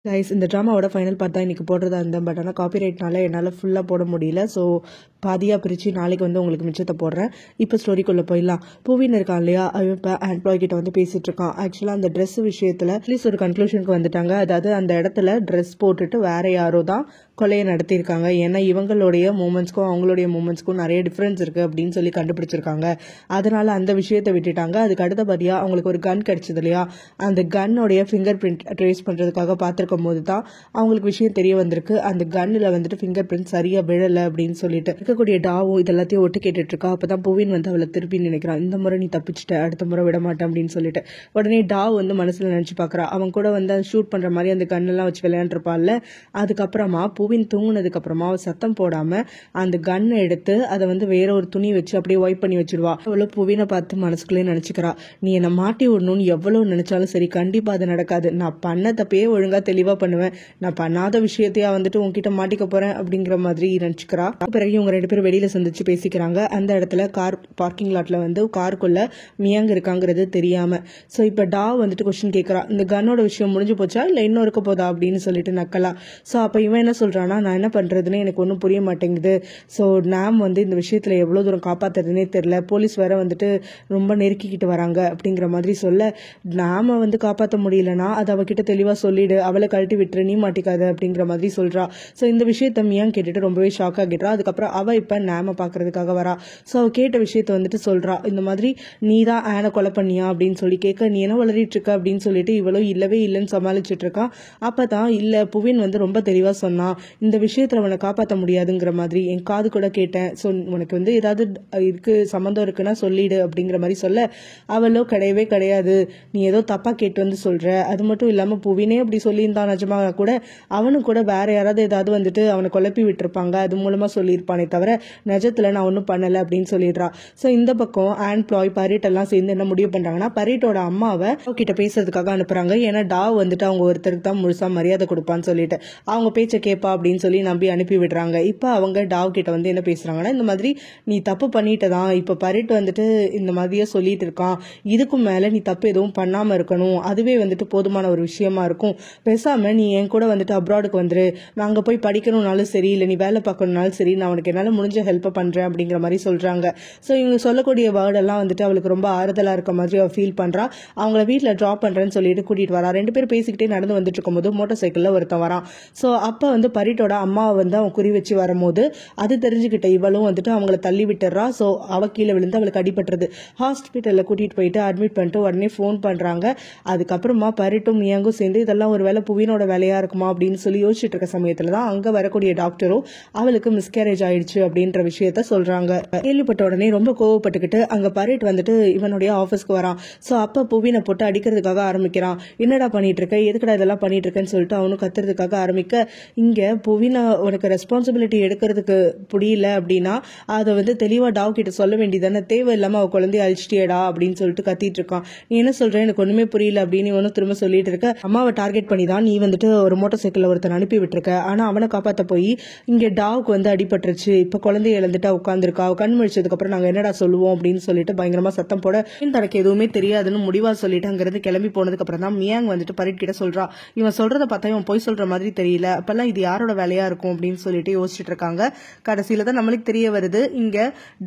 Guys இந்த ட்ராமாவோட final part தான் இன்றைக்கி போடுறதா இருந்தேன். பட் ஆனால் காப்பிரைட்னால என்னால் ஃபுல்லாக போட முடியல. ஸோ பாதியாக பிரித்து நாளைக்கு வந்து உங்களுக்கு மிச்சத்தை போடுறேன். இப்போ ஸ்டோரிக்குள்ளே போயிடலாம். பூவின்னு இருக்கான் இல்லையா, அவன் இப்போ எம்ப்ளாய் கிட்ட வந்து பேசிகிட்டு இருக்கான். ஆக்சுவலாக அந்த ட்ரெஸ் விஷயத்தில் அட்லீஸ்ட் ஒரு கன்க்ளூஷனுக்கு வந்துட்டாங்க. அதாவது அந்த இடத்துல ட்ரெஸ் போட்டுட்டு வேற யாரோ தான் கொலையை நடத்தியிருக்காங்க. ஏன்னா இவங்களுடைய மூமெண்ட்ஸ்க்கும் அவங்களுடைய மூமெண்ட்ஸ்க்கும் நிறைய டிஃப்ரென்ஸ் இருக்குது அப்படின்னு சொல்லி கண்டுபிடிச்சிருக்காங்க. அதனால அந்த விஷயத்தை விட்டுட்டாங்க. அதுக்கு அடுத்தபடியாக அவங்களுக்கு ஒரு கன் கிடைச்சது இல்லையா, அந்த கன்னுடைய ஃபிங்கர் பிரிண்ட் ட்ரேஸ் பண்ணுறதுக்காக பார்த்துருக்கும் போது தான் அவங்களுக்கு விஷயம் தெரிய வந்திருக்கு. அந்த கன்னில் வந்துட்டு ஃபிங்கர் பிரிண்ட் சரியாக விழலை அப்படின்னு சொல்லிட்டு இருக்கக்கூடிய டாவும் இதெல்லாத்தையும் ஒட்டு கேட்டுட்டு இருக்கா. அப்போ தான் பூவின் வந்து அவளை திருப்பி நினைக்கிறான். இந்த முறை நீ தப்பிச்சிட்ட, அடுத்த முறை விட மாட்டேன் அப்படின்னு சொல்லிட்டு உடனே டாவ் வந்து மனசில் நினச்சி பார்க்குறா. அவன் கூட வந்து ஷூட் பண்ணுற மாதிரி அந்த கன்னெல்லாம் வச்சு விளையாண்டுருப்பான்ல. அதுக்கப்புறமா பூவின் தூங்குனதுக்கு அப்புறமா அவள் சத்தம் போடாமல் அந்த கன்னை எடுத்து அதை வந்து வேற ஒரு துணி வச்சு அப்படியே வைப் பண்ணி வச்சிடுவா. அவ்வளோ பூவினை பார்த்து மனசுக்குள்ளே நினச்சிக்கிறா, நீ என்னை மாட்டி விடணும்னு எவ்வளோ நினைச்சாலும் சரி, கண்டிப்பாக அது நடக்காது. நான் பண்ண தப்பே ஒழுங்காக தெளிவாக பண்ணுவேன். நான் பண்ணாத விஷயத்தையா வந்துட்டு உங்ககிட்ட மாட்டிக்க போறேன் அப்படிங்கிற மாதிரி நினைச்சுக்கிறா. பிறகு இவங்க ரெண்டு பேரும் வெளியில சந்திச்சு பேசிக்கிறாங்க. அந்த இடத்துல கார் பார்க்கிங் லாட்ல வந்து காருக்குள்ள மியாங் இருக்காங்கிறது தெரியாம. ஸோ இப்போ டாவ் வந்துட்டு கொஸ்டின் கேட்கறா, இந்த கன்னோட விஷயம் முடிஞ்சு போச்சா இல்லை இன்னும் இருக்க போதா அப்படின்னு சொல்லிட்டு நக்கலா. ஸோ அப்போ இவன் என்ன சொல்றானா, நான் என்ன பண்றதுன்னு எனக்கு ஒன்றும் புரிய மாட்டேங்குது. ஸோ நாம் வந்து இந்த விஷயத்துல எவ்வளோ தூரம் காப்பாத்துறதுனே தெரியல. போலீஸ் வேற வந்துட்டு ரொம்ப நெருக்கிக்கிட்டு வராங்க அப்படிங்கிற மாதிரி சொல்ல, நாம வந்து காப்பாற்ற முடியலன்னா அது அவகிட்ட தெளிவா சொல்லிடு, அவளை கழட்டி விட்டுரு, நீ மாட்டிக்காத அப்படிங்கிற மாதிரி சொல்றா. ஸோ இந்த விஷயத்த மியாங் கேட்டுட்டு ரொம்பவே ஷாக் ஆகிடுறா. அதுக்கப்புறம் அவ இப்ப நாம பாக்குறதுக்காக வரா. ஸோ அவ கேட்ட விஷயத்த வந்துட்டு சொல்றா, இந்த மாதிரி நீ தான் ஆனை கொலை பண்ணியா அப்படின்னு சொல்லி கேட்க, நீ என்ன வளரிட்டு இருக்க அப்படின்னு சொல்லிட்டு இவ்வளவு இல்லவே இல்லைன்னு சமாளிச்சுட்டு இருக்கான். அப்பதான் இல்ல, புவின் வந்து ரொம்ப தெளிவா சொன்னா, இந்த விஷயத்துல அவனை காப்பாற்ற முடியாதுங்கிற மாதிரி என் காது கூட கேட்டேன். ஸோ உனக்கு வந்து ஏதாவது இருக்கு சம்மந்தம் இருக்குன்னா சொல்லிடு அப்படிங்கிற மாதிரி சொல்ல, அவளோ கிடையவே கிடையாது, நீ ஏதோ தப்பா கேட்டு வந்து சொல்ற, அது மட்டும் இல்லாம புவினே அப்படி சொல்லியிருந்தான் நிஜமாக கூட அவனுக்கு கூட வேற யாராவது ஏதாவது வந்துட்டு அவனை குழப்பி விட்டுருப்பாங்க, அது மூலமா சொல்லியிருப்பானே தவிர நிஜத்துல நான் ஒன்றும் பண்ணல அப்படின்னு சொல்லிடுறா. ஸோ இந்த பக்கம் ஆன்ப்ளாய் பரீட் எல்லாம் சேர்ந்து என்ன முடிவு பண்றாங்கன்னா, பரீட்டோட அம்மாவை கிட்ட பேசுறதுக்காக அனுப்புறாங்க. ஏன்னா டாவ் வந்துட்டு அவங்க ஒருத்தருக்கு தான் முழுசா மரியாதை கொடுப்பான்னு சொல்லிட்டு அவங்க பேச்சை கேட்பா அப்படின்னு சொல்லி நம்பி அனுப்பி விடுறாங்க. இப்போ அவங்க டாவ் கிட்ட வந்து என்ன பேசுறாங்கன்னா, இந்த மாதிரி நீ தப்பு பண்ணிட்டதான், இப்போ பரீட் வந்துட்டு இந்த மாதிரியே சொல்லிட்டு இருக்கான், இதுக்கும் மேல நீ தப்பு எதுவும் பண்ணாம இருக்கணும், அதுவே வந்துட்டு போதுமான ஒரு விஷயமா இருக்கும், பேசாம நீ என் கூட வந்துட்டு அப்ராடுக்கு வந்துரு, நான் அங்கே போய் படிக்கணும்னாலும் சரி இல்லை நீ வேலை பார்க்கணும்னாலும் சரி, நான் உனக்கு என்னால் முடிஞ்ச ஹெல்ப்பை பண்ணுறேன் அப்படிங்கிற மாதிரி சொல்கிறாங்க. ஸோ இவங்க சொல்லக்கூடிய வேர்டெல்லாம் வந்துட்டு அவளுக்கு ரொம்ப ஆறுதலாக இருக்க மாதிரி அவள் ஃபீல் பண்ணுறா. அவங்கள வீட்டில் ட்ராப் பண்ணுறேன்னு சொல்லிட்டு கூட்டிகிட்டு வரா. ரெண்டு பேரும் பேசிக்கிட்டே நடந்து வந்துட்டு இருக்கும்போது மோட்டார் சைக்கிளில் ஒருத்தன் வரான். ஸோ அப்போ வந்து பரீட்டோட அம்மாவை வந்து அவன் குறி வச்சு வரும்போது அது தெரிஞ்சுக்கிட்ட இவளும் வந்துட்டு அவங்கள தள்ளி விட்டுறா. ஸோ அவ கீழே விழுந்து அவளுக்கு அடிபட்டுறது. ஹாஸ்பிட்டலில் கூட்டிகிட்டு போயிட்டு அட்மிட் பண்ணிட்டு உடனே ஃபோன் பண்ணுறாங்க. அதுக்கப்புறமா பரீட்டும் மியாங்கும் சேர்ந்து இதெல்லாம் ஒரு வேலை புவினோட வேலையா இருக்குமா அப்படின்னு சொல்லி யோசிச்சுட்டு இருக்க சமயத்துல தான் அங்க வரக்கூடிய டாக்டரும் அவளுக்கு மிஸ்கேரேஜ் ஆயிடுச்சு அப்படின்ற விஷயத்த சொல்றாங்க. கேள்விப்பட்ட உடனே ரொம்ப கோவப்பட்டுக்கிட்டு அங்க பரீட் வந்துட்டு இவனுடைய ஆபீஸ்க்கு வரான். சோ அப்ப புவினை போட்டு அடிக்கிறதுக்காக ஆரம்பிக்கிறான். என்னடா பண்ணிட்டு இருக்க, எதுக்கடா இதெல்லாம் பண்ணிட்டு இருக்கேன்னு சொல்லிட்டு அவனும் கத்துறதுக்காக ஆரம்பிக்க, இங்க புவினை உனக்கு ரெஸ்பான்சிபிலிட்டி எடுக்கிறதுக்கு புரியல அப்படின்னா அதை வந்து தெளிவா டாவ் கிட்ட சொல்ல வேண்டியதானே, தேவையில்லாம அவ குழந்தைய அழிச்சிட்டியடா அப்படின்னு சொல்லிட்டு கத்திட்டு இருக்கான். நீ என்ன சொல்ற, எனக்கு ஒண்ணுமே புரியல அப்படின்னு இவனும் திரும்ப சொல்லிட்டு இருக்க. அம்மாவை டார்கெட் பண்ணி தான் நீ வந்துட்டு ஒரு மோட்டார் சைக்கிள் ஒருத்தன் அனுப்பி விட்டுருக்க, ஆனா அவனை காப்பாற்ற போய் இங்க டாவுக்கு வந்து அடிபட்டுருச்சு, இப்ப குழந்தைய இழந்துட்டா உட்காந்துருக்கா, அவ கண் முழிச்சதுக்கு அப்புறம் நாங்க என்னடா சொல்லுவோம் அப்படின்னு சொல்லிட்டு பயங்கரமா சத்தம் போட, தனக்கு எதுவுமே தெரியாதுன்னு முடிவா சொல்லிட்டு அங்கிருந்து கிளம்பி போனதுக்கு அப்புறம் தான் மியாங் வந்துட்டு பரீட் கிட்ட சொல்றா, இவன் சொல்றதை பார்த்தா இவன் போய் சொல்ற மாதிரி தெரியல, அப்பெல்லாம் இது யாரோட வேலையா இருக்கும் அப்படின்னு சொல்லிட்டு யோசிச்சுட்டு இருக்காங்க. கடைசியில தான் நம்மளுக்கு தெரிய வருது, இங்க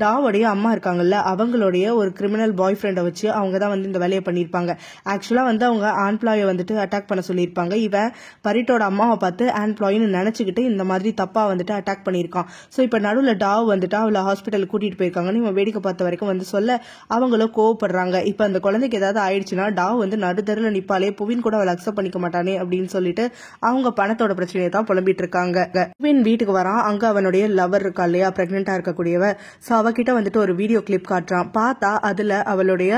டாவோடைய அம்மா இருக்காங்கல்ல, அவங்களுடைய ஒரு கிரிமினல் பாய் ஃப்ரெண்டை வச்சு அவங்க தான் வந்து இந்த வேலையை பண்ணியிருப்பாங்க. ஆக்சுவலா வந்து அவங்க ஆன்ப்ளாயை வந்துட்டு அட்டாக் பண்ண சொல்லியிருப்பாங்க. இவன் பரீட்டோட அம்மாவை பார்த்து ஆன்ப்ளாயின்னு நினைச்சுக்கிட்டு இந்த மாதிரி தப்பா வந்துட்டு அட்டாக் பண்ணியிருக்கான். ஸோ இப்போ நடுவில் டாவ் வந்துட்டு அவளை ஹாஸ்பிட்டலுக்கு கூட்டிட்டு போயிருக்காங்கன்னு இவன் வேடிக்கை பார்த்த வரைக்கும் வந்து சொல்ல அவங்களும் கோவப்படுறாங்க. இப்போ அந்த குழந்தைக்கு ஏதாவது ஆயிடுச்சுன்னா டாவ் வந்து நடுத்தருல நிப்பாலே, புவின் கூட அவளை அக்செப்ட் பண்ணிக்க மாட்டானே அப்படின்னு சொல்லிட்டு அவங்க பணத்தோட பிரச்சனையை தான் புலம்பிட்டு இருக்காங்க. புவின் வீட்டுக்கு வரான். அங்க அவனுடைய லவர் இருக்கா இல்லையா, பிரெக்னெண்டா இருக்கக்கூடியவ. ஸோ அவகிட்ட வந்துட்டு ஒரு வீடியோ கிளிப் காட்டுறான். பார்த்தா அதுல அவளுடைய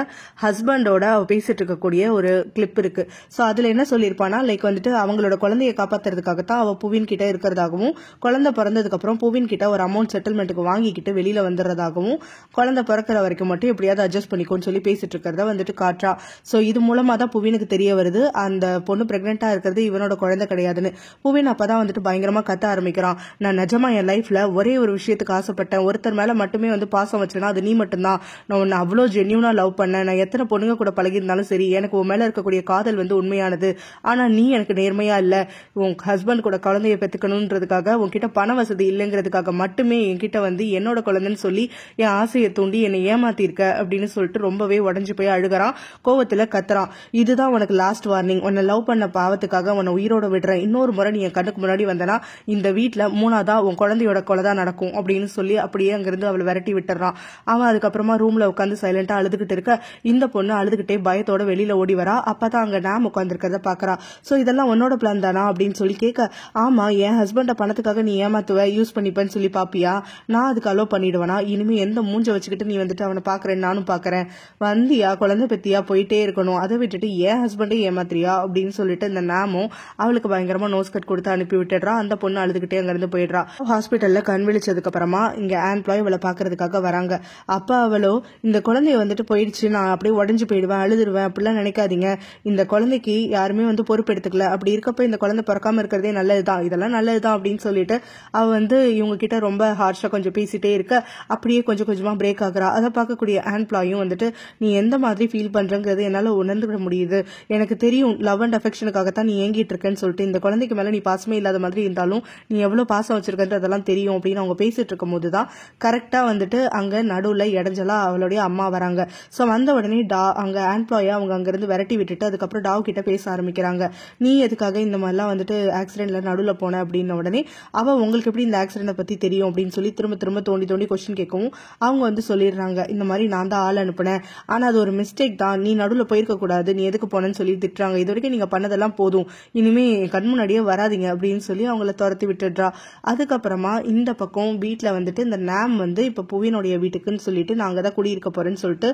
ஹஸ்பண்டோட அவ பேசிட்டு இருக்கக்கூடிய ஒரு கிளிப் இருக்கு. ஸோ அதுல என்ன சொல்லியிருப்பானா, லைக் வந்துட்டு அவங்களோட குழந்தையை காப்பாத்துறதுக்காகத்தான் அவ புவின் கிட்ட இருக்கிறதாகவும், குழந்தை பிறந்ததுக்கு அப்புறம் புவின் கிட்ட ஒரு அமௌண்ட் செட்டில்மெண்ட்டுக்கு வாங்கிக்கிட்டு வெளியில வந்துடுறதாகவும், குழந்தை பிறக்கிற வரைக்கும் மட்டும் எப்படியாவது அட்ஜஸ்ட் பண்ணிக்கோன்னு சொல்லி பேசிட்டு இருக்கிறத வந்துட்டு காட்டுறா. ஸோ இது மூலமா தான் புவினுக்கு தெரிய வருது அந்த பொண்ணு பிரெக்னெண்டா இருக்கிறது இவனோட குழந்தை கிடையாதுன்னு. புவின் அப்பதான் வந்துட்டு பயங்கரமா கத்த ஆரம்பிக்கிறான். நான் நிஜமா என் லைஃப்ல ஒரே ஒரு விஷயத்துக்கு ஆசைப்பட்டேன், ஒருத்தர் மேல மட்டுமே வந்து பாசம் வச்சேன்னா அது நீ மட்டும்தான். நான் உன்னை அவ்வளோ ஜென்யூனா லவ் பண்ணேன். நான் எத்தனை பொண்ணுங்க கூட பழகிருந்தாலும் சரி, எனக்கு உன் மேல இருக்கக்கூடிய காதல் வந்து உண்மையானது. ஆனா நீ எனக்கு நேர்மையா இல்ல. உன் ஹஸ்பண்ட் கூட குழந்தைய பெத்துக்கணும்ன்றதுக்காக, உன்கிட்ட பண வசதி இல்லைங்கிறதுக்காக மட்டுமே என்கிட்ட வந்து என்னோட குழந்தைன்னு சொல்லி என் ஆசையை தூண்டி என்னை ஏமாத்திருக்க அப்படின்னு சொல்லிட்டு ரொம்பவே உடஞ்சு போய் அழுகிறான், கோவத்துல கத்துறான். இதுதான் உனக்கு லாஸ்ட் வார்னிங். உன்னை லவ் பண்ண பாவத்துக்காக உன்னை உயிரோட விடுறேன். இன்னொரு முறை நீ என் கண்ணுக்கு முன்னாடி வந்தனா இந்த வீட்டுல மூணாவதா உன் குழந்தையோட கொலை தான் நடக்கும் அப்படின்னு சொல்லி அப்படியே அங்கிருந்து அவளை விரட்டி விட்டுறான். அவன் அதுக்கப்புறமா ரூம்ல உட்காந்து சைலண்டா அழுதுகிட்டு இருக்க, இந்த பொண்ணு அழுதுகிட்டே பயத்தோட வெளியில ஓடி வரா. அப்பதான் அங்க நாம் உட்காந்துருக்கிறத பாக்குறா. சோ இதெல்லாம் உன்னோட பிளான் தானா அப்படின்னு சொல்லி கேட்க, ஆமா, என் ஹஸ்பண்ட பணத்துக்காக நீ ஏமாத்துவ, யூஸ் பண்ணிப்பேன்னு சொல்லி பாப்பியா? நான் அதுக்கு அலோ பண்ணிடுவேனா? இனிமே எந்த மூஞ்ச வச்சுக்கிட்டு நீ வந்துட்டு அவனை பாக்குறேன், நானும் பாக்குறேன், வந்தியா குழந்தை பெத்தியா போயிட்டே இருக்கணும், அதை விட்டுட்டு என் ஹஸ்பண்டே ஏமாத்திரியா அப்படின்னு சொல்லிட்டு இந்த நாமும் அவளுக்கு பயங்கரமா நோஸ் கட் கொடுத்து அனுப்பி விட்டுடுறா. அந்த பொண்ணு அழுதுகிட்டே அங்கிருந்து போயிடுறா. ஹாஸ்பிட்டல்ல கண் விழிச்சதுக்கு அப்புறமா இங்க ஆம்ப்ளாய் அவளை பாக்குறதுக்காக வராங்க. அப்ப அவளோ, இந்த குழந்தைய வந்துட்டு போயிடுச்சு, நான் அப்படியே உடஞ்சு போயிடுவேன், அழுதுருவேன், அப்படிலாம் நினைக்காதீங்க. இந்த குழந்தைக்கு யாருமே வந்து பொறுப்பெடுத்துக்கல. அப்படி இருக்கப்ப இந்த குழந்தை பிறக்காம இருக்கிறதே நல்லதுதான், இதெல்லாம் நல்லதுதான் அப்படின்னு சொல்லிட்டு அவ வந்து இவங்க கிட்ட ரொம்ப ஹார்ஷா கொஞ்சம் பேசிட்டே இருக்க, அப்படியே கொஞ்சம் கொஞ்சமா பிரேக் ஆகுறா. அதை பார்க்கக்கூடிய ஆம்ப்ளாயும் வந்துட்டு, நீ எந்த மாதிரி ஃபீல் பண்றங்கிறது என்னால உணர்ந்துட முடியுது. எனக்கு தெரியும் லவ் அண்ட் அஃபெக்ஷனுக்காகத்தான் நீ ஏங்கிட்டு இருக்கேன்னு சொல்லிட்டு, இந்த குழந்தைக்கு மேல நீ பாசமே இல்லாத மாதிரி இருந்தாலும் நீ எவ்வளவு பாசம் வச்சிருக்கிறது அதெல்லாம் தெரியும் அப்படின்னு அவங்க பேசிட்டு இருக்கும் போதுதான் கரெக்டா வந்துட்டு அங்க நடுவுல இடைஞ்சலா அவளுடைய அம்மா வராங்க. சோ வந்த உடனே அங்க ஆம்ப்ளாயா அவங்க அங்கிருந்து விரட்டி விட்டுட்டு அதுக்கப்புறம் டாவ் கிட்ட பேச ஆரம்பிக்கிறாங்க. நீ எதுக்காக இந்த மாதிரிலாம் வந்துட்டு ஆக்சிடென்ட்ல நடுவுல போன அப்படின்ன உடனே அவ, உங்களுக்கு எப்படி இந்த ஆக்சிடென்ட் பத்தி தெரியும் அப்படின்னு சொல்லி திரும்ப திரும்ப தோண்டி தோண்டி கொஸ்டின் கேட்கவும் அவங்க வந்து சொல்லிடுறாங்க, இந்த மாதிரி நான் தான் ஆள் அனுப்புனேன், ஆனா அது ஒரு மிஸ்டேக் தான், நீ நடுவுல போயிருக்க கூடாது, நீ எதுக்கு போனேன்னு சொல்லி திட்டுறாங்க. இது வரைக்கும் நீங்க பண்ணதெல்லாம் போதும், இனிமே கண் முன்னாடியே வராதிங்க அப்படின்னு சொல்லி அவங்கள துரத்தி விட்டுடுறா. அதுக்கப்புறமா இந்த பக்கம் வீட்டுல வந்துட்டு இந்த நாம் வந்து இப்ப புவினுடைய வீட்டுக்குன்னு சொல்லிட்டு நான் அங்கதான் குடியிருக்க போறேன்னு சொல்லிட்டு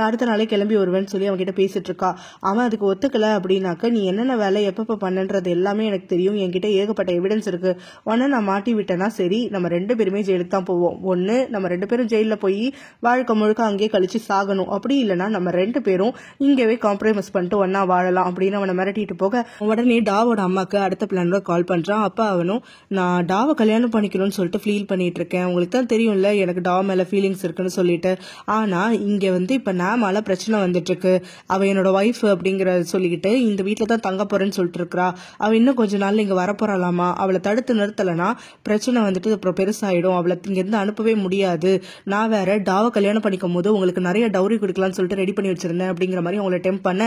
அடுத்த நாளே கிளம்பி வருவேன்னு சொல்லி அவங்க கிட்ட பேசிட்டு இருக்கா. அவன் அதுக்கு ஒத்துக்கல அப்படின்னாக்க, நீ என்னென்ன வேலை எப்பப்ப பண்ணன்றது எல்லாமே எனக்கு தெரியும், என்கிட்ட ஏகப்பட்ட எவிடன்ஸ் இருக்கு, உடனே நான் மாட்டி விட்டேன்னா சரி, நம்ம 2 பேருமே ஜெயிலுக்கு தான் போவோம். ஒண்ணு நம்ம 2 பேரும் ஜெயில போய் வாழ்க்கை முழுக்க அங்கேயே கழிச்சு சாகணும், அப்படி இல்லைன்னா நம்ம 2 பேரும் இங்கவே காம்ப்ரமைஸ் பண்ணிட்டு ஒன்னா வாழலாம் அப்படின்னு அவனை மிரட்டிட்டு போக, உடனே டாவோட அம்மாக்கு அடுத்த பிளானோட கால் பண்றான். அப்ப அவனும், நான் டாவை கல்யாணம் பண்ணிக்கணும்னு சொல்லிட்டு ஃபீல் பண்ணிட்டு இருக்கேன், உங்களுக்கு தான் தெரியும்ல எனக்கு டாவ் மேல ஃபீலிங்ஸ் இருக்குன்னு சொல்லிட்டு, ஆனா இங்க வந்து இப்ப நாமால பிரச்சனை வந்துட்டு இருக்கு, அவ என்னோட ஒய்ஃப் அப்படிங்கறத சொல்லிக்கிட்டு இந்த வீட்டுல தான் தங்க போறேன்னு சொல்லிட்டு இருக்கா, அவ இன்னும் கொஞ்ச நாள்ல இங்க வரப்போறாளாமா, அவளை தடுத்து நிறுத்தலைன்னா பிரச்சனை வந்துட்டு அப்புறம் பெருசாயிடும், அவளை இங்க இருந்து அனுப்பவே முடியாது, நான் வேற டாவை கல்யாணம் பண்ணிக்கும் போது உங்களுக்கு நிறைய டவுரி கொடுக்கலாம்னு சொல்லிட்டு ரெடி பண்ணி வச்சிருந்தேன் அப்படிங்கிற மாதிரி அவங்களை டெம்ப் பண்ண,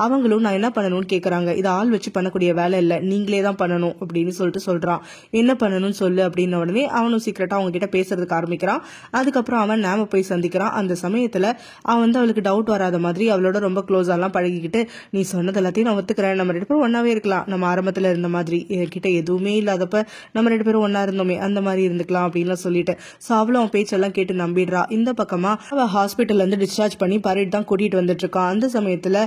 அவங்களும் நான் என்ன பண்ணணும்னு கேக்குறாங்க. இது ஆள் வச்சு பண்ணக்கூடிய வேலை இல்ல, நீங்களே தான் பண்ணணும் அப்படின்னு சொல்லிட்டு சொல்றான். என்ன பண்ணணும்னு சொல்லு அப்படின்ன உடனே அவனும் சீக்கிரட்டா அவங்க கிட்ட பேசுறதுக்கு ஆரம்பிக்கிறான். அதுக்கப்புறம் அவன் நாம போய் சந்திக்கிறான். அந்த சமயத்துல அவன் வந்து அவளுக்கு டவுட் வராத மாதிரி அவளோட ரொம்ப க்ளோஸ் எல்லாம் பழகிக்கிட்டு, நீ சொன்னது எல்லாத்தையும் நான் ஒத்துக்கிறேன், நம்ம 2 பேரும் ஒன்னாவே இருக்கலாம், நம்ம ஆரம்பத்துல இருந்த மாதிரி, என்கிட்ட எதுவுமே இல்லாதப்ப நம்ம 2 பேரும் ஒன்னா இருந்தோமே அந்த மாதிரி இருந்துக்கலாம் அப்படின்னு சொல்லிட்டு, சோ அவளும் அவன் பேச்செல்லாம் கேட்டு நம்பிடுறா. இந்த பக்கமா அவ ஹாஸ்பிட்டல்ல இருந்து டிஸ்சார்ஜ் பண்ணி பரேட் தான் கூட்டிட்டு வந்துட்டு இருக்கான். அந்த சமயத்துல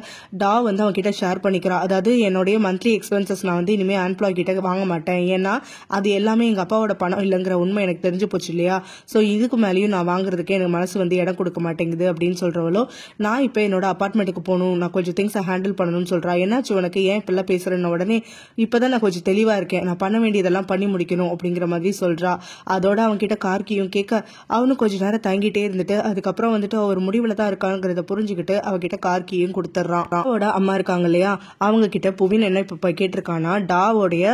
டாவ் வந்து அவன் கிட்ட ஷேர் பண்ணிக்கிறா, அதாவது என்னுடைய மந்த்லி எக்ஸ்பென்சஸ் நான் வந்து இனிமே ஆம்ப்ளாய் கிட்ட வாங்க மாட்டேன், ஏன்னா அது எல்லாமே எங்க அப்பாவோட பணம் இல்லைங்கிற உண்மை எனக்கு தெரிஞ்சு போச்சு இல்லையா, சோ இதுக்கு மேலேயும் நான் வாங்குறதுக்கே எனக்கு மனசு வந்து இடம் கொடுக்க மாட்டேங்குது அப்படின்னு சொல்றவளோ, நான் இப்ப என்னோட அபார்ட்மெண்ட்டுக்கு போகணும், நான் கொஞ்சம் திங்ஸை ஹேண்டில் பண்ணணும்னு சொல்றா. என்னாச்சு உனக்கு, ஏன் இப்பெல்லாம் பேசுறேன்னு உடனே, இப்பதான் நான் கொஞ்சம் தெளிவா இருக்கேன், நான் பண்ண வேண்டியதெல்லாம் பண்ணி முடிக்கணும் அப்படிங்கிற மாதிரி சொல்றா. அதோட அவன் கிட்ட கார்கியும் கேட்க, அவனும் கொஞ்ச நேரம் தங்கிட்டே இருந்துட்டு அதுக்கப்புறம் வந்துட்டு ஒரு முடிவுல தான் இருக்காங்கிறத புரிஞ்சுக்கிட்டு அவகிட்ட கார்கியும் கொடுத்துட்றான். டாவோட அம்மா இருக்காங்க இல்லையா, அவங்க கிட்ட புவின் என்ன இப்ப கேட்டிருக்கானா, டாவோடைய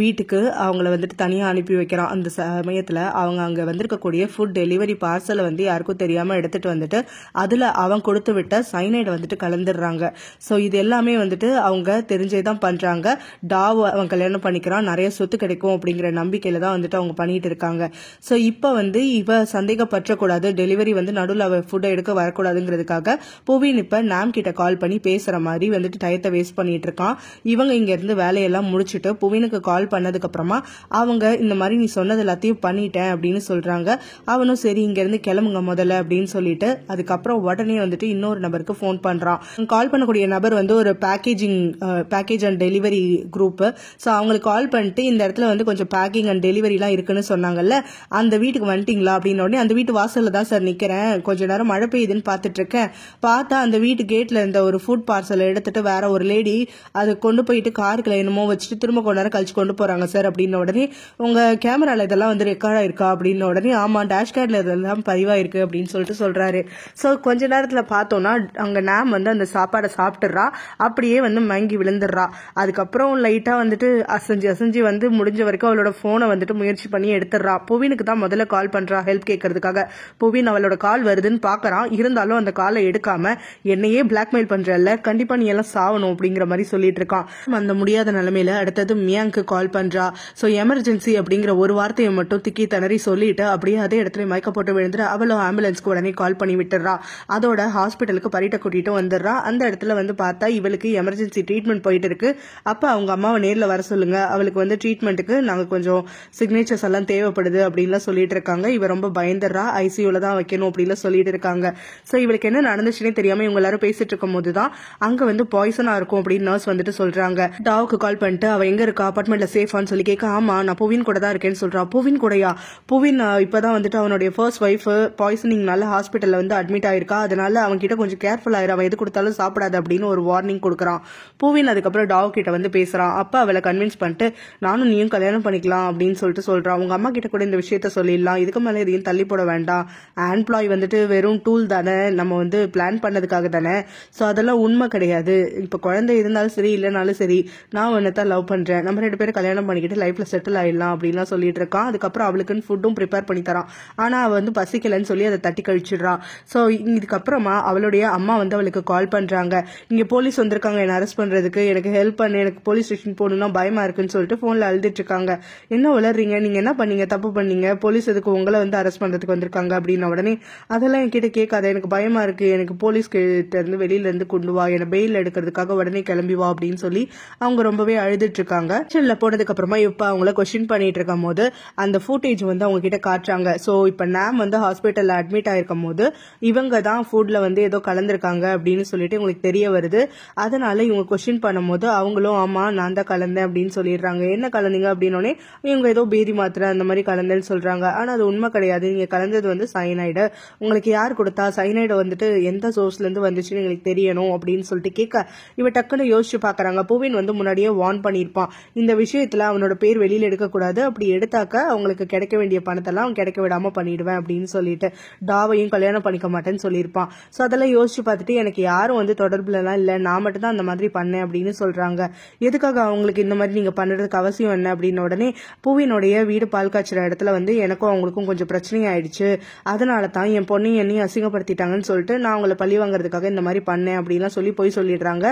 வீட்டுக்கு அவங்கள வந்துட்டு தனியா அனுப்பி வைக்கிறான். அந்த சமயத்துல அவங்க அங்க வந்திருக்கக்கூடிய ஃபுட் டெலிவரி பார்சலை வந்து யாருக்கும் தெரியாம எடுத்துட்டு வந்துட்டு அதுல அவன் கொடுத்து விட்ட சைனைடை வந்துட்டு கலந்துடுறாங்க. சோ இது எல்லாமே வந்துட்டு அவங்க தெரிஞ்சேதான் பண்றாங்க. டாவ் அவன் கல்யாணம் பண்ணிக்கிறான், நிறைய சொத்து கிடைக்கும் அப்படிங்கிற நம்பிக்கையில தான் வந்துட்டு அவங்க பண்ணிட்டு இருக்காங்க. சோ இப்ப வந்து இவ சந்தேகப்பற்றக்கூடாது, டெலிவரி வந்து நடுவில் அவ ஃபுட்டை எடுக்க வரக்கூடாதுங்கிறதுக்காக புவின் இப்ப நாம் கிட்ட கால் பண்ணி பேசுற மாதிரி வந்துட்டு டயத்தை வேஸ்ட் பண்ணிட்டு இருக்கான். இவங்க இங்க இருந்து வேலையெல்லாம் முடிச்சுட்டு புவினுக்கு கால் பண்ணதுக்கு அப்புறமா அவங்க இந்த மாதிரி நீ சொன்னது எல்லாத்தையும் பண்ணிட்டேன் அப்படின்னு சொல்றாங்க. அவனும் சரி இங்க இருந்து கிளம்புங்க முதல்ல அப்படின்னு சொல்லிட்டு அதுக்கப்புறம் உடனே வந்துட்டு இன்னொரு நபருக்கு போன் பண்றான். கால் பண்ணக்கூடிய நபர் வந்து ஒரு package and delivery group. So அவங்களுக்கு கால் பண்ணிட்டு இந்த இடத்துல வந்து கொஞ்சம் பேக்கிங் அண்ட் டெலிவரி எல்லாம் இருக்குன்னு சொன்னாங்கல்ல, அந்த வீட்டுக்கு வந்துட்டீங்களா அப்படின்னு உடனே, அந்த வீட்டு வாசல்ல தான் சார் நிக்கிறேன், கொஞ்ச நேரம் மழை பெய்யுதுன்னு பாத்துட்டு இருக்கேன், பார்த்தா அந்த வீட்டு கேட்ல இருந்த ஒரு ஃபுட் பார்சல் எடுத்துட்டு வேற ஒரு லேடி அதை கொண்டு போயிட்டு காருக்குள்ள என்னமோ வச்சுட்டு திரும்ப கொஞ்ச நேரம் கழிச்சு கொண்டு போறாங்க சார் அப்படின்ன உடனே உங்கள் கேமராவில் இதெல்லாம் வந்து ரெக்கார்ட் ஆயிருக்கா அப்படின்ன உடனே ஆமாம் டேஷ்கார்டில் இதெல்லாம் பதிவாயிருக்கு அப்படின்னு சொல்லிட்டு சொல்கிறாரு. ஸோ கொஞ்ச நேரத்தில் பார்த்தோன்னா அங்கே நாம் வந்து அந்த சாப்பாடை சாப்பிட்டுறா, அப்படியே வந்து மயங்கி விழுந்துடுறா. அதுக்கப்புறம் லைட்டாக வந்துட்டு அசைஞ்சு வந்து முடிஞ்ச வரைக்கும் அவளோட ஃபோனை வந்துட்டு முயற்சி பண்ணி எடுத்துடுறா. புவினுக்கு தான் முதல்ல கால் பண்ணுறா ஹெல்ப் கேட்கறதுக்காக. புவின் அவளோட கால் வருதுன்னு பார்க்குறான். இருந்தாலும் அந்த காலை எடுக்காம என்னையே பிளாக்மெயில் பண்ணுறல்ல, கண்டிப்பாக நீ எல்லாம் சாவணும் அப்படிங்கிற மாதிரி சொல்லிட்டு இருக்கான். அந்த முடியாத நிலைமையில அடுத்தது மியாங்க்கு கால் பண்ணுறா. ஸோ எமர்ஜென்சி அப்படிங்கிற ஒரு வார்த்தையை மட்டும் திக்கி திணறி சொல்லிட்டு அப்படியே அதே இடத்துல மயக்க போட்டு விழுந்துட்டு அவளும் ஆம்புலன்ஸ்க்கு உடனே கால் பண்ணி விட்டுறா. அதோட ஹாஸ்பிட்டலுக்கு பரிட்ட கூட்டிட்டு வந்துடுறா. அந்த இடத்துல வந்து பார்த்தா இவளுக்கு எமர்ஜென்சி ட்ரீட்மெண்ட் போயிட்டு இருக்கு. அப்ப அவங்க அம்மாவை நேரில் வர சொல்லுங்க, அவளுக்கு வந்து ட்ரீட்மெண்ட்டுக்கு நாங்கள் கொஞ்சம் சிக்னேச்சர்ஸ் எல்லாம் தேவைப்படுது அப்படின்லாம் சொல்லிட்டு இருக்காங்க. இவ ரொம்ப பயந்துடுறா. ஐசியூல தான் வைக்கணும் அப்படின்லாம் சொல்லிட்டு இருக்காங்க. ஸோ இவளுக்கு என்ன நடந்துச்சுன்னே தெரியாம இவங்க எல்லாரும் பேசிட்டு இருக்கும் போதுதான் அங்க வந்து பாய்சனா இருக்கும் அப்படின்னு நர்ஸ் வந்துட்டு சொல்றாங்க. டாவுக்கு கால் பண்ணிட்டு அவ எங்க இருக்கா, அபார்ட்மெண்ட்ல சேஃபான்னு சொல்லி கேட்க, ஆமா நான் புவின் கூட தான் இருக்கேன்னு சொல்றா. புவின் கூடயா? புவின் இப்பதான் வந்துட்டு அவனுடைய ஃபர்ஸ்ட் ஒய்ஃப் பாய்சனிங்னால ஹாஸ்பிட்டல்ல வந்து அட்மிட் ஆயிருக்கா, அதனால அவன் கிட்ட கொஞ்சம் கேர்ஃபுல் ஆயிரும், அவன் எது கொடுத்தாலும் சாப்பிடாது அப்படின்னு ஒரு வார்னிங் கொடுக்குறான். பூவின் அதுக்கப்புறம் டாவ் கிட்ட வந்து பேசுறான். அப்ப அவளை கன்வின்ஸ் பண்ணிட்டு நானும் நீயும் கல்யாணம் பண்ணிக்கலாம் அப்படின்னு சொல்றான். உங்க அம்மா கிட்ட கூட இந்த விஷயத்த சொல்லிடலாம், இதுக்கு மேலே இதையும் தள்ளி போட வேண்டாம், ஆம்ப்ளாய் வந்துட்டு வெறும் டூல் தானே, நம்ம வந்து பிளான் பண்ணதுக்காக தானே, ஸோ அதெல்லாம் உண்மை கிடையாது. இப்போ குழந்தை இருந்தாலும் சரி இல்லைனாலும் சரி நான் உன்னதான் லவ் பண்றேன், நம்ம 2 பேரும் கல்யாணம் பண்ணிக்கிட்டு லைஃப்ல செட்டில் ஆயிடலாம் அப்படின்லாம் சொல்லிட்டு இருக்கான். அதுக்கப்புறம் அவளுக்குன்னு ஃபுட்டும் ப்ரிப்பேர் பண்ணி தரான். ஆனா அவ வந்து பசிக்கலன்னு சொல்லி அதை தட்டி கழிச்சிடுறா. ஸோ இதுக்கப்புறமா அவளுடைய அம்மா வந்து அவளுக்கு கால் பண்றாங்க. இங்க போலீஸ் வந்திருக்காங்க என்ன அரெஸ்ட் பண்றதுக்கு, எனக்கு ஹெல்ப் பண்ணு, எனக்கு போலீஸ் ஸ்டேஷன் போகணும்னா பயமா இருக்குன்னு சொல்லிட்டு போன்ல அழுதுட்டு இருக்காங்க. என்ன உளறீங்க, நீங்க என்ன பண்ணீங்க, தப்பு பண்ணீங்க, போலீஸ் எதுக்கு உங்களை வந்து அரெஸ்ட் பண்றதுக்கு வந்திருக்காங்க அப்படின்ன உடனே அதெல்லாம் என்கிட்ட கேட்காத, எனக்கு பயமா இருக்கு, எனக்கு போலீஸ் கிட்ட இருந்து வெளியில இருந்து கொண்டு வா, என்ன பெயில் எடுக்கிறதுக்காக உடனே கிளம்பி வா அப்படின்னு சொல்லி அவங்க ரொம்பவே அழுதுட்டு இருக்காங்க. ஸ்டேஷன்ல போனதுக்கு அப்புறமா இப்ப அவங்கள கொஸ்டின் பண்ணிட்டு இருக்கும் போது அந்த ஃபுட்டேஜ் வந்து அவங்க கிட்ட காட்டுறாங்க. ஸோ இப்ப நாம் வந்து ஹாஸ்பிட்டல்ல அட்மிட் ஆயிருக்கும் போது இவங்க தான் ஃபுட்ல வந்து ஏதோ கலந்துருக்காங்க அப்படின்னு சொல்லிட்டு உங்களுக்கு தெரிய வருது. அதனால இவங்க கொஸ்டின் பண்ணும்போது அவங்களும் ஆமா நான் தான் கலந்தேன் அப்படின்னு சொல்லிடுறாங்க. என்ன கலந்தீங்க அப்படின்னோடனே இவங்க ஏதோ பேதி மாத்திரை அந்த மாதிரி கலந்தேன்னு சொல்றாங்க. ஆனா அது உண்மை கிடையாது, நீங்க கலந்தது வந்து சைனைடு, உங்களுக்கு யார் கொடுத்தா, சைனைடு வந்துட்டு எந்த சோர்ஸ்ல இருந்து வந்துச்சுன்னு எங்களுக்கு தெரியணும் அப்படின்னு சொல்லிட்டு கேட்க இவ டக்குன்னு யோசிச்சு பாக்குறாங்க. புவின் வந்து முன்னாடியே வார்ன் பண்ணியிருப்பான், இந்த விஷயத்துல அவனோட பேர் வெளியில எடுக்கக்கூடாது, அப்படி எடுத்தாக்க அவங்களுக்கு கிடைக்க வேண்டிய பணத்தெல்லாம் அவன் கிடைக்க விடாம பண்ணிடுவேன் அப்படின்னு சொல்லிட்டு டாவையும் கல்யாணம் பண்ணிக்க மாட்டேன்னு சொல்லியிருப்பான். ஸோ அதெல்லாம் யோசிச்சு பார்த்துட்டு எனக்கு யாரும் வந்து தொடர்புலலாம் இல்லை, நான் மட்டும் தான் அந்த மாதிரி பண்ணேன் அப்படின்னு சொல்றாங்க. எதுக்காக அவங்களுக்கு இந்த மாதிரி நீங்க பண்ணுறதுக்கு அவசியம் என்ன அப்படின்னு உடனே பூவினுடைய வீடு பால் காய்ச்சுற இடத்துல வந்து எனக்கும் அவங்களுக்கும் கொஞ்சம் பிரச்சனை ஆயிடுச்சு, அதனால தான் என் பொண்ணு என்னையும் அசிங்கப்படுத்திட்டாங்கன்னு சொல்லிட்டு நான் அவங்கள பழி வாங்குறதுக்காக இந்த மாதிரி பண்ணேன் அப்படின்லாம் சொல்லி போய் சொல்லிடுறாங்க.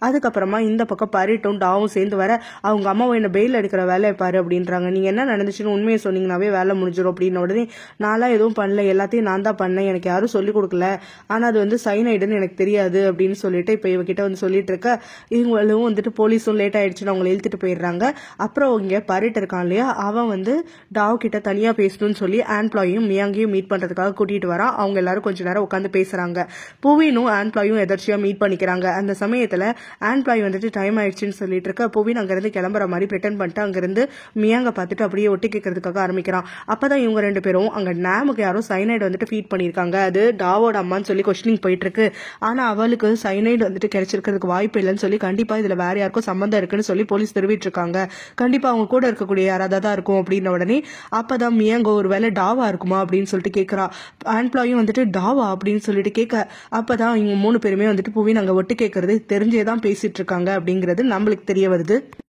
அதுக்கப்புறமா இந்த பக்கம் பரிட்டும் டாவும் சேர்ந்து வர அவங்க அம்மாவை என்ன பெயில் எடுக்கிற வேலையை பாரு அப்படின்றாங்க. நீங்க என்ன நடந்துச்சுன்னு உண்மையை சொன்னீங்கன்னாவே வேலை முடிஞ்சிடும் அப்படின்னு உடனே நான்லாம் எதுவும் பண்ணல, எல்லாத்தையும் நான் தான் பண்ணேன், எனக்கு யாரும் சொல்லிக் கொடுக்கல, ஆனா அது வந்து சைனைடுன்னு எனக்கு தெரியாது அப்படின்னு சொல்லிட்டு இப்ப இவகிட்ட வந்து சொல்லிட்டு இருக்க இவங்களும் வந்துட்டு போலீஸும் லேட் ஆயிடுச்சுன்னு அவங்களை இழுத்துட்டு போயிடுறாங்க. அப்புறம் இங்க பரிட் இருக்கான் இல்லையா, அவன் வந்து டாவ் கிட்ட தனியா பேசணும்னு சொல்லி ஆம்ப்ளாயும் மியாங்கையும் மீட் பண்றதுக்காக கூட்டிட்டு வரான். அவங்க எல்லாரும் கொஞ்ச நேரம் உட்காந்து பேசுறாங்க. புவினும் ஆம்ப்ளாயும் எதர்ச்சியா மீட் பண்ணிக்கிறாங்க. அந்த சமயத்துல ஆம்ப்ளாய் வந்துட்டு டைம் ஆயிடுச்சுன்னு சொல்லிட்டு இருக்க புவின் அங்கிருந்து கிளம்புற மாதிரி பிரிட்டன் பண்ணிட்டு அங்கிருந்து மியாங்க பார்த்துட்டு அப்படியே ஒட்டி கேட்கறதுக்காக ஆரம்பிக்கிறான். அப்பதான் இவங்க 2 பேரும் அங்க நாமுக்கு யாரும் சைனைடு வந்துட்டு ஃபீட் பண்ணிருக்காங்க, அது டாவோட அம்மான்னு சொல்லி கொஸ்டினிங் போயிட்டு இருக்கு. ஆனா அவளுக்கு சைனைடு வந்துட்டு கிடைச்சிருக்கிறதுக்கு வாய்ப்பு இல்லைன்னு சொல்லி கண்டிப்பா இதுல வேற யாருக்கும் சம்பந்தம் இருக்குன்னு சொல்லி போலீஸ் தெரிவிட்டு இருக்காங்க. கண்டிப்பா அவங்க கூட இருக்கக்கூடிய யாராவது தான் இருக்கும் அப்படின்ன உடனே அப்பதான் மியாங்க ஒரு வேலை டாவா இருக்குமா அப்படின்னு சொல்லிட்டு கேட்கறா. ஆம்ப்ளாயும் வந்துட்டு டாவா அப்படின்னு சொல்லிட்டு கேட்க அப்பதான் இவங்க 3 பேருமே வந்துட்டு புவின் அங்க ஒட்டு கேட்கறது தெரிஞ்சேதான் பேசிட்டு இருக்காங்க அப்படிங்கிறது நம்மளுக்கு தெரிய வருது.